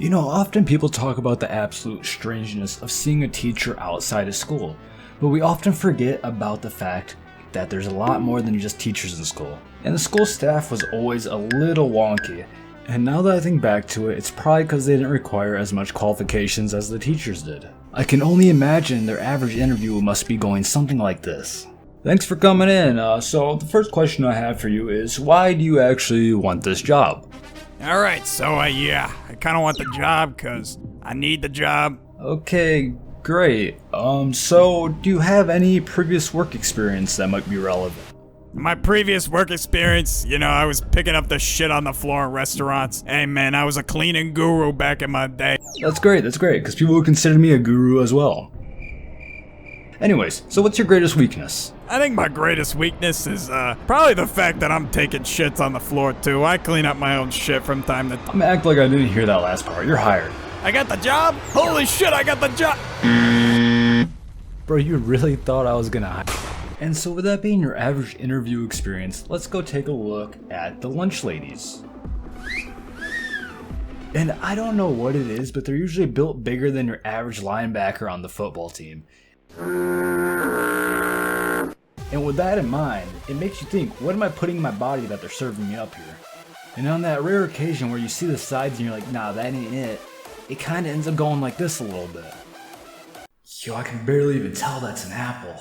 You know, often people talk about the absolute strangeness of seeing a teacher outside of school, but we often forget about the fact that there's a lot more than just teachers in school. And the school staff was always a little wonky, and now that I think back to it, it's probably because they didn't require as much qualifications as the teachers did. I can only imagine their average interview must be going something like this. Thanks for coming in. So the first question I have for you is, why do you actually want this job? Alright, so I kind of want the job because I need the job. Okay, great. So do you have any previous work experience that might be relevant? My previous work experience, I was picking up the shit on the floor in restaurants. Hey man, I was a cleaning guru back in my day. That's great, because people would consider me a guru as well. Anyways, so what's your greatest weakness? I think my greatest weakness is probably the fact that I'm taking shits on the floor too. I clean up my own shit from time to time. I'm gonna act like I didn't hear that last part. You're hired. I got the job? Holy shit, I got the job! Bro, you really thought I was gonna hire? And so with that being your average interview experience, let's go take a look at the lunch ladies. And I don't know what it is, but they're usually built bigger than your average linebacker on the football team. And with that in mind, it makes you think, what am I putting in my body that they're serving me up here? And on that rare occasion where you see the sides and you're like, nah, that ain't it, it kinda ends up going like this a little bit. Yo, I can barely even tell that's an apple.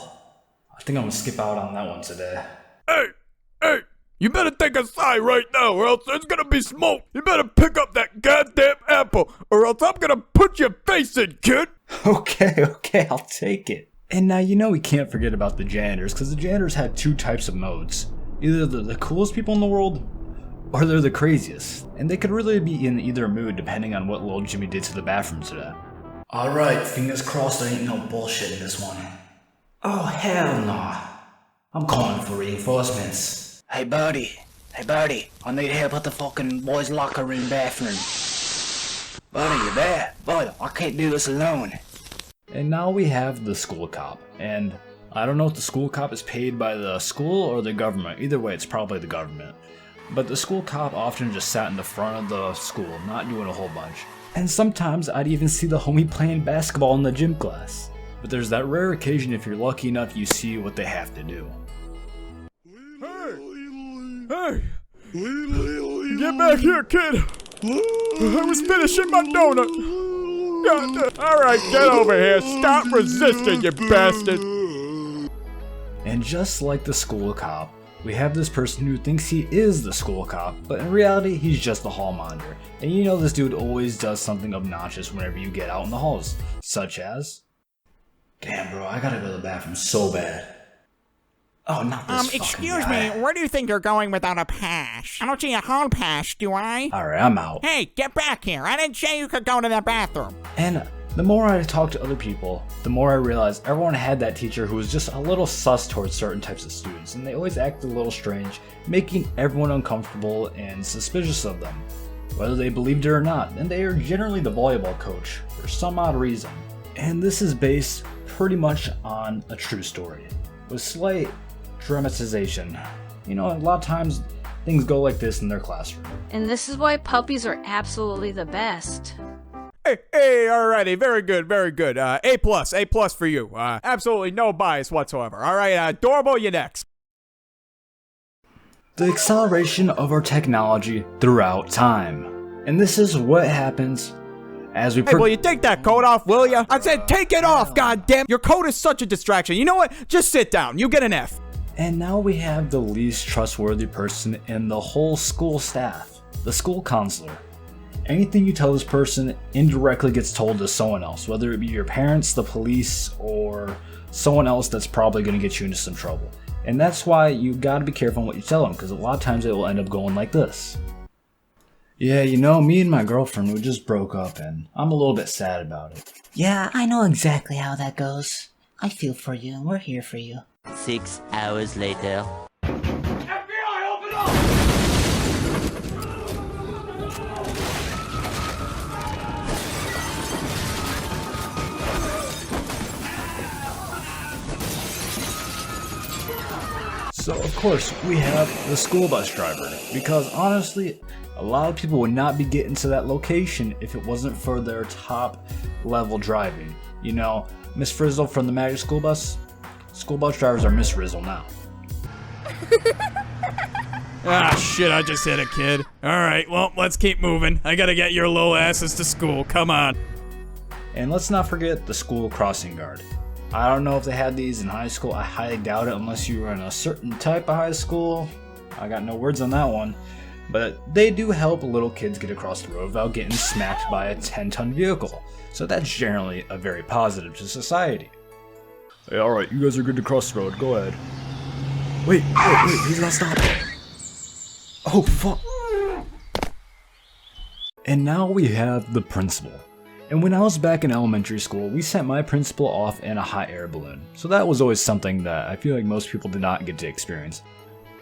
I think I'm gonna skip out on that one today. Hey, you better take a side right now or else there's gonna be smoke. You better pick up that goddamn apple or else I'm gonna put your face in, kid. Okay, I'll take it. And now we can't forget about the janitors, because the janitors had two types of modes. Either they're the coolest people in the world, or they're the craziest. And they could really be in either mood depending on what little Jimmy did to the bathroom today. Alright, fingers crossed there ain't no bullshit in this one. Oh hell no. I'm calling for reinforcements. Hey Birdie, I need help at the fucking boys' locker room bathroom. Buddy, you there? Buddy, I can't do this alone. And now we have the school cop, and I don't know if the school cop is paid by the school or the government. Either way, it's probably the government. But the school cop often just sat in the front of the school, not doing a whole bunch. And sometimes I'd even see the homie playing basketball in the gym class. But there's that rare occasion if you're lucky enough you see what they have to do. Hey! Get back here, kid! I was finishing my donut! Alright, get over here. Stop resisting, you bastard! And just like the school cop, we have this person who thinks he is the school cop, but in reality, he's just the hall monitor. And this dude always does something obnoxious whenever you get out in the halls, such as... Damn, bro, I gotta go to the bathroom so bad. Oh, not this excuse guy. me, where do you think you're going without a pass? I don't see a hall pass, do I? Alright, I'm out. Hey, get back here. I didn't say you could go to the bathroom. And the more I talk to other people, the more I realize everyone had that teacher who was just a little sus towards certain types of students, and they always act a little strange, making everyone uncomfortable and suspicious of them, whether they believed it or not, and they are generally the volleyball coach for some odd reason. And this is based pretty much on a true story, with slight dramatization. A lot of times things go like this in their classroom. And this is why puppies are absolutely the best. Hey, alrighty, very good. A plus for you. Absolutely no bias whatsoever. Alright, Dorbol, you next. The acceleration of our technology throughout time. And this is what happens as we... Hey, will you take that coat off, will ya? I said take it off, goddamn! Your coat is such a distraction. You know what? Just sit down. You get an F. And now we have the least trustworthy person in the whole school staff, the school counselor. Anything you tell this person indirectly gets told to someone else, whether it be your parents, the police, or someone else that's probably going to get you into some trouble. And that's why you gotta be careful on what you tell them, because a lot of times it will end up going like this. Yeah, me and my girlfriend, we just broke up and I'm a little bit sad about it. Yeah, I know exactly how that goes. I feel for you and we're here for you. 6 hours later. FBI, open up! So So of course we have the school bus driver, because honestly, a lot of people would not be getting to that location if it wasn't for their top level driving. You know, Miss Frizzle from the Magic School Bus drivers are Miss Rizzle now. Ah, shit, I just hit a kid. Alright, well, let's keep moving. I gotta get your little asses to school, come on. And let's not forget the school crossing guard. I don't know if they had these in high school. I highly doubt it unless you were in a certain type of high school. I got no words on that one. But they do help little kids get across the road without getting smacked by a 10-ton vehicle. So that's generally a very positive to society. Hey, alright, you guys are good to cross the road. Go ahead. Wait, he's not stopping. Oh, fuck. And now we have the principal. And when I was back in elementary school, we sent my principal off in a hot air balloon. So that was always something that I feel like most people did not get to experience.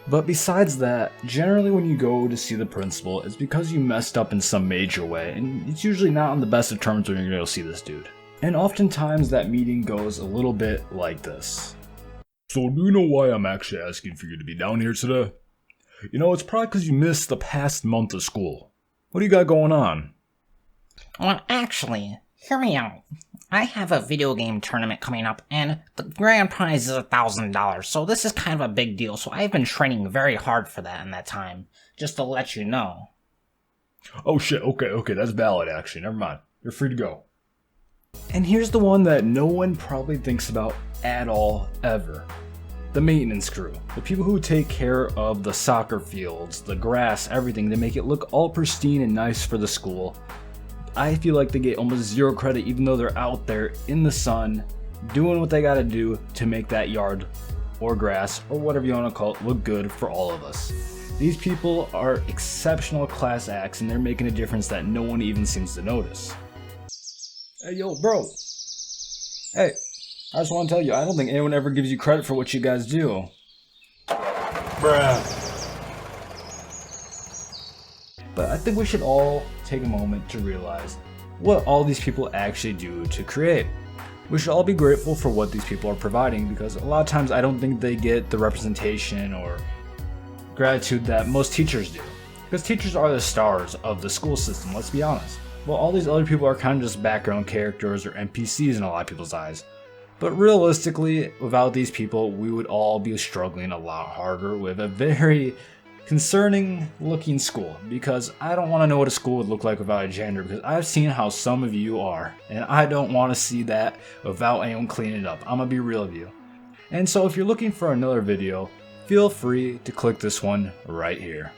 But besides that, generally when you go to see the principal, it's because you messed up in some major way, and it's usually not on the best of terms when you're gonna go see this dude. And oftentimes that meeting goes a little bit like this. So do you know why I'm actually asking for you to be down here today? You know, it's probably because you missed the past month of school. What do you got going on? Well, actually, hear me out. I have a video game tournament coming up, and the grand prize is $1,000, so this is kind of a big deal, so I've been training very hard for that in that time, just to let you know. Oh shit, okay, that's valid actually, never mind. You're free to go. And here's the one that no one probably thinks about at all, ever. The maintenance crew. The people who take care of the soccer fields, the grass, everything, to make it look all pristine and nice for the school. I feel like they get almost zero credit even though they're out there in the sun doing what they gotta do to make that yard or grass or whatever you want to call it look good for all of us. These people are exceptional class acts and they're making a difference that no one even seems to notice. Hey yo bro, hey, I just want to tell you, I don't think anyone ever gives you credit for what you guys do. Bruh. But I think we should all take a moment to realize what all these people actually do to create. We should all be grateful for what these people are providing, because a lot of times I don't think they get the representation or gratitude that most teachers do. Because teachers are the stars of the school system, let's be honest. Well, all these other people are kind of just background characters or NPCs in a lot of people's eyes. But realistically, without these people, we would all be struggling a lot harder with a very concerning looking school, because I don't want to know what a school would look like without a janitor, because I've seen how some of you are, and I don't want to see that without anyone cleaning it up. I'm gonna be real with you. And so if you're looking for another video, feel free to click this one right here.